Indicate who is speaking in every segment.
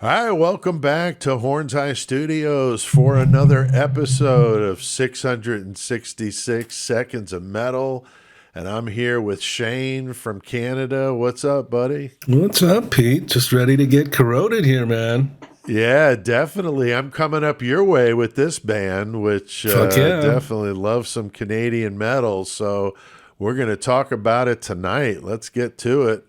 Speaker 1: Hi, welcome back to Horns High Studios for another episode of 666 Seconds of Metal. And I'm here with Shane from Canada. What's up, buddy?
Speaker 2: What's up, Pete? Just ready to get corroded here, man.
Speaker 1: Yeah, definitely. I'm coming up your way with this band, which
Speaker 2: Fuck yeah.
Speaker 1: definitely love some Canadian metal. So we're going to talk about it tonight. Let's get to it.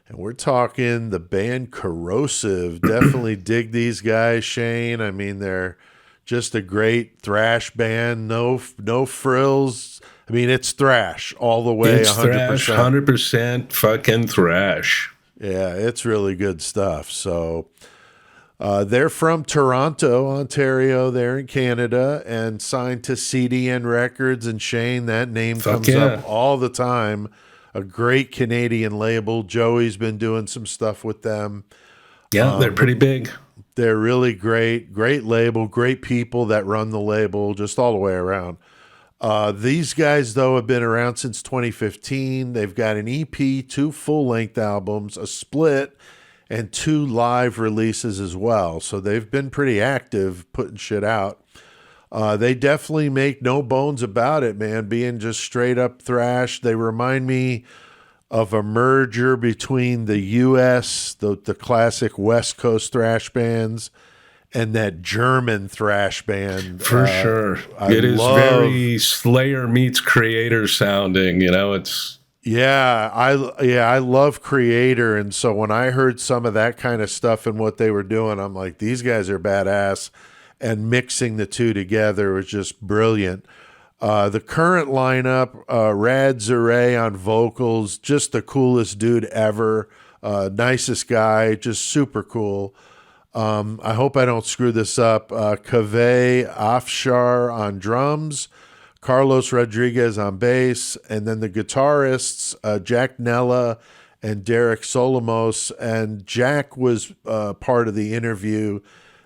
Speaker 1: And we're talking the band Korrosive. Definitely dig these guys, Shane. I mean, they're just a great thrash band. No frills. I mean, it's thrash all the way.
Speaker 2: It's
Speaker 1: 100%.
Speaker 2: thrash, 100% fucking thrash.
Speaker 1: Yeah, it's really good stuff. So they're from Toronto, Ontario. They're in Canada and signed to CDN Records. And Shane, that name comes up all the time. A great Canadian label. Joey's been doing some stuff with them.
Speaker 2: Yeah, they're pretty big.
Speaker 1: They're really great. Great label. Great people that run the label, just all the way around. These guys, though, have been around since 2015. They've got an EP, 2 full-length albums, a split, and 2 live releases as well. So they've been pretty active putting shit out. They definitely make no bones about it, man, being just straight up thrash. They remind me of a merger between the U.S., the classic West Coast thrash bands, and that German thrash band.
Speaker 2: For sure. It is very Slayer meets Creator sounding, you know, it's...
Speaker 1: Yeah, I love Creator, and so when I heard some of that kind of stuff and what they were doing, I'm like, these guys are badass. And mixing the two together was just brilliant. The current lineup, Rad Jack on vocals, just the coolest dude ever. Nicest guy, just super cool. I hope I don't screw this up. Kaveh Afshar on drums, Carlos Rodriguez on bass, and then the guitarists, Jack Nella and Derek Solomos. And Jack was part of the interview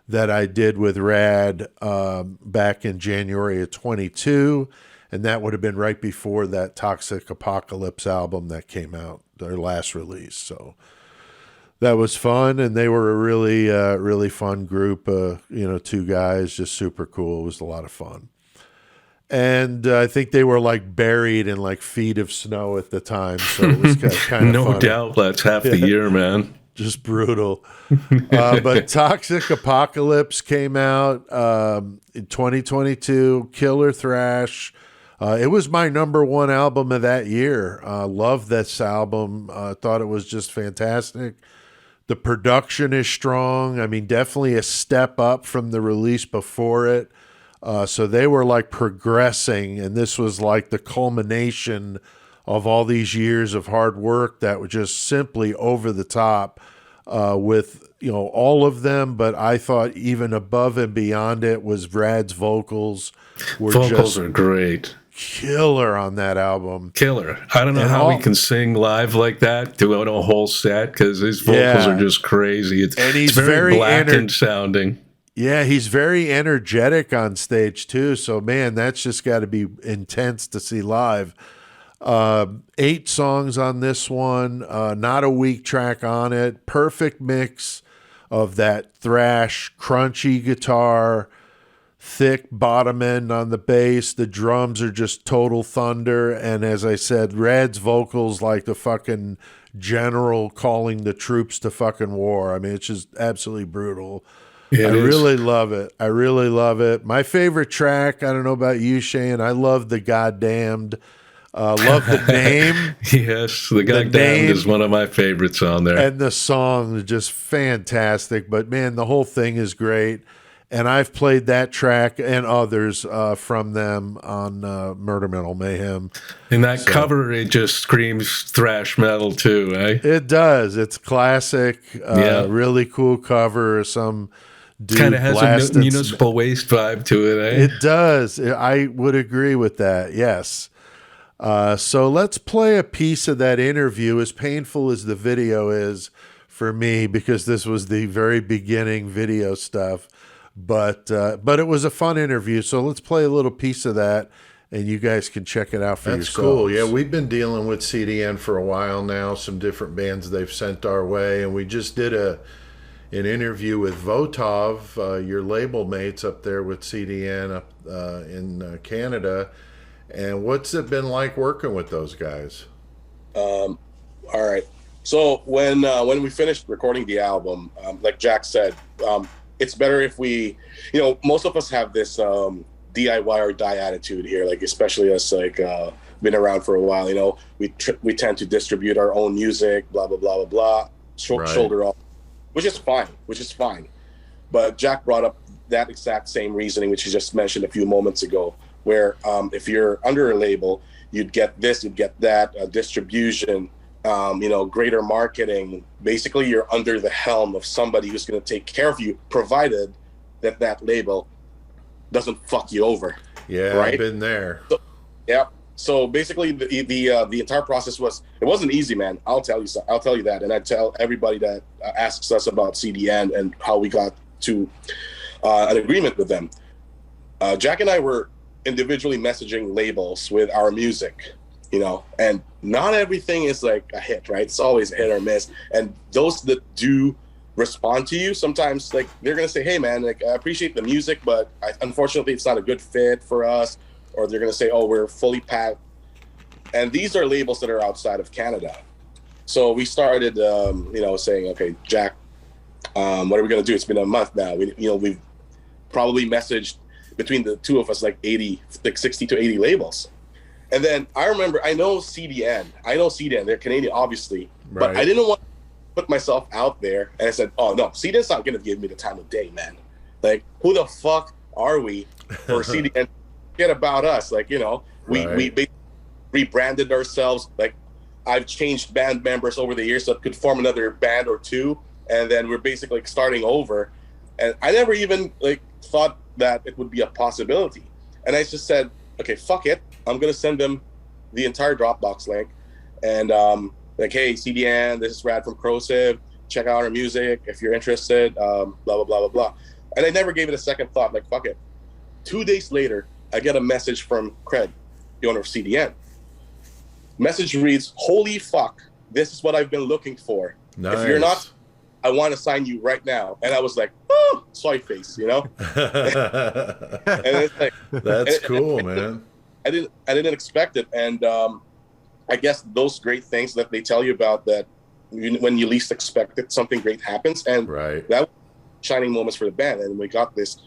Speaker 1: that I did with Rad back in January of 22, and that would have been right before that Toxic Apokalypse album that came out, their last release. So that was fun, and they were a really fun group. 2 guys, just super cool. It was a lot of fun. And I think they were like buried in like feet of snow at the time, so it was kind of
Speaker 2: no
Speaker 1: funny.
Speaker 2: doubt. That's half the year, man.
Speaker 1: Just brutal. But Toxic Apokalypse came out in 2022. Killer thrash. It was my #1 album of that year. Loved this album. Thought it was just fantastic. The production is strong. I mean, definitely a step up from the release before it. So they were like progressing, and this was like the culmination of all these years of hard work that were just simply over the top with, all of them. But I thought even above and beyond it was Rad's vocals.
Speaker 2: Vocals are great.
Speaker 1: Killer on that album.
Speaker 2: Killer. I don't know how he can sing live like that, doing a whole set, because his vocals are just crazy. It's very blackened sounding.
Speaker 1: Yeah, he's very energetic on stage too. So, man, that's just got to be intense to see live. 8 songs on this one, not a weak track on it. Perfect mix of that thrash, crunchy guitar, thick bottom end on the bass. The drums are just total thunder. And as I said, Rad's vocals like the fucking general calling the troops to fucking war. I mean, it's just absolutely brutal. Really love it. I really love it. My favorite track, I don't know about you, Shane, I love the Goddamned. Love the name.
Speaker 2: Yes, the Goddamned is one of my favorites on there.
Speaker 1: And the song is just fantastic. But, man, the whole thing is great. And I've played that track and others from them on Murder Metal Mayhem.
Speaker 2: And that cover, it just screams thrash metal too, eh?
Speaker 1: It does. It's classic. Really cool cover. Some dude
Speaker 2: kind of has a Municipal Waste vibe to it, eh?
Speaker 1: It does. I would agree with that, yes. So let's play a piece of that interview, as painful as the video is for me, because this was the very beginning video stuff. But it was a fun interview, so let's play a little piece of that, and you guys can check it out for yourselves. That's cool. Yeah, we've been dealing with CDN for a while now, some different bands they've sent our way, and we just did a an interview with Votov, your label mates up there with CDN up in Canada. And what's it been like working with those guys?
Speaker 3: All right. So when we finished recording the album, like Jack said, it's better if we, most of us have this DIY or die attitude here, like especially us, like been around for a while. We tend to distribute our own music, blah blah blah blah blah, shoulder off, which is fine. But Jack brought up that exact same reasoning, which he just mentioned a few moments ago, where if you're under a label, you'd get this, you'd get that, distribution, greater marketing. Basically, you're under the helm of somebody who's going to take care of you, provided that label doesn't fuck you over.
Speaker 1: Yeah, right? I've been there.
Speaker 3: So basically, the entire process wasn't easy, man. I'll tell you that, and I tell everybody that asks us about CDN and how we got to an agreement with them. Jack and I were individually messaging labels with our music, and not everything is like a hit, right? It's always a hit or miss. And those that do respond to you, sometimes like they're gonna say, "Hey, man, like I appreciate the music, but unfortunately, it's not a good fit for us." Or they're gonna say, "Oh, we're fully packed." And these are labels that are outside of Canada. So we started, saying, "Okay, Jack, what are we gonna do? It's been a month now. We've probably messaged between the two of us like 60 to 80 labels." And then I know CDN, they're Canadian, obviously, right. But I didn't want to put myself out there. And I said, "Oh no, CDN's not gonna give me the time of day, man. Like, who the fuck are we for CDN? Forget about us." Like, we rebranded ourselves. Like, I've changed band members over the years so it could form another band or two, and then we're basically starting over. And I never even thought that it would be a possibility. And I just said, "Okay, fuck it. I'm gonna send them the entire Dropbox link, and hey, CDN, this is Rad from Korrosive. Check out our music if you're interested. Blah blah blah blah blah." And I never gave it a second thought. Like, fuck it. 2 days later, I get a message from Craig, the owner of CDN. Message reads, "Holy fuck, this is what I've been looking for. Nice. If you're not, I want to sign you right now." And I was like, "Oh, soy face," And it's like,
Speaker 1: that's cool, man.
Speaker 3: I didn't expect it. And I guess those great things that they tell you about, that when you least expect it, something great happens. And
Speaker 1: right.
Speaker 3: That was shining moments for the band. And we got this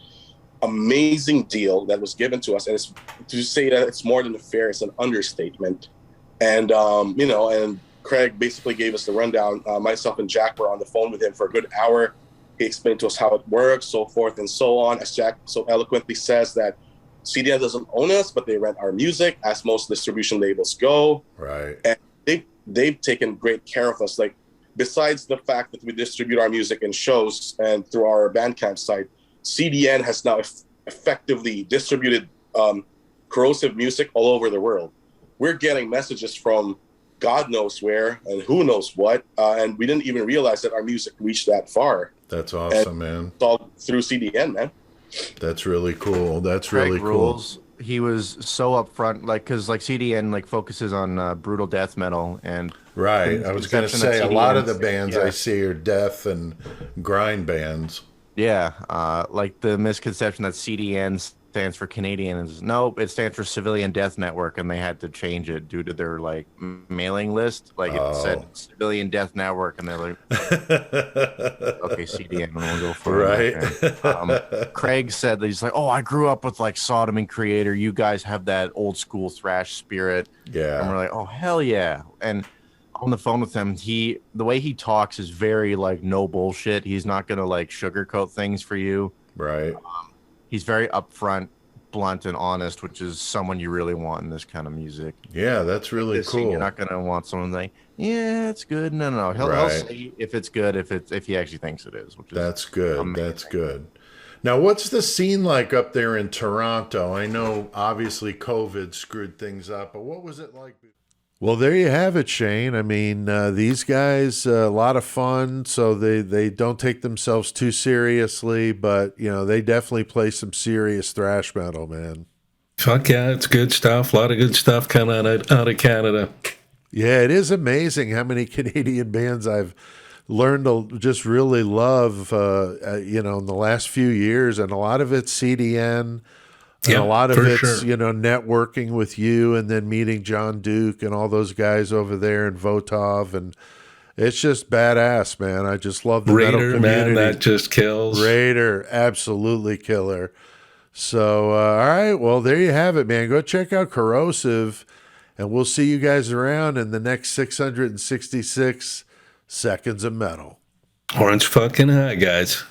Speaker 3: amazing deal that was given to us, and to say that it's more than fair, it's an understatement. And and Craig basically gave us the rundown. Myself and Jack were on the phone with him for a good hour. He explained to us how it works, so forth and so on. As Jack so eloquently says, that CDN doesn't own us, but they rent our music, as most distribution labels go.
Speaker 1: Right.
Speaker 3: And they've taken great care of us. Like, besides the fact that we distribute our music in shows and through our Bandcamp site, CDN has now effectively distributed Korrosive music all over the world. We're getting messages from God knows where and who knows what, and we didn't even realize that our music reached that far.
Speaker 1: That's awesome, man.
Speaker 3: It's all through CDN, man.
Speaker 1: That's really cool. That's
Speaker 4: Craig
Speaker 1: really cool.
Speaker 4: Rules. He was so upfront, because CDN focuses on brutal death metal, and
Speaker 1: right. I was going to say a lot of the bands I see are death and grind bands.
Speaker 4: Yeah, the misconception that CDN stands for Canadian is nope, it stands for Civilian Death Network, and they had to change it due to their mailing list. It said Civilian Death Network, and they're like, okay, CDN, we'll go for it. Right. Craig said that he's like, "Oh, I grew up with Sodom and Creator. You guys have that old school thrash spirit."
Speaker 1: Yeah,
Speaker 4: and we're like, "Oh, hell yeah!" And on the phone with him, the way he talks is very no bullshit. He's not gonna sugarcoat things for you.
Speaker 1: Right.
Speaker 4: He's very upfront, blunt, and honest, which is someone you really want in this kind of music.
Speaker 1: Yeah, that's really cool.
Speaker 4: You're not gonna want someone like, "Yeah, it's good." No. He'll say if it's good, if he actually thinks it is. Which is
Speaker 1: that's good.
Speaker 4: amazing.
Speaker 1: That's good. Now, what's the scene like up there in Toronto? I know obviously COVID screwed things up, but what was it like? Well, there you have it, Shane. I mean, these guys, a lot of fun, so they don't take themselves too seriously, but, they definitely play some serious thrash metal, man.
Speaker 2: Fuck yeah, it's good stuff. A lot of good stuff coming out of Canada.
Speaker 1: Yeah, it is amazing how many Canadian bands I've learned to just really love, in the last few years. And a lot of it's CDN, and a lot of it's, networking with you and then meeting John Duke and all those guys over there in Votov. And it's just badass, man. I just love the metal
Speaker 2: Raider,
Speaker 1: community.
Speaker 2: man, that just kills.
Speaker 1: Raider, absolutely killer. So, all right. Well, there you have it, man. Go check out Korrosive, and we'll see you guys around in the next 666 seconds of metal.
Speaker 2: Orange fucking high, guys.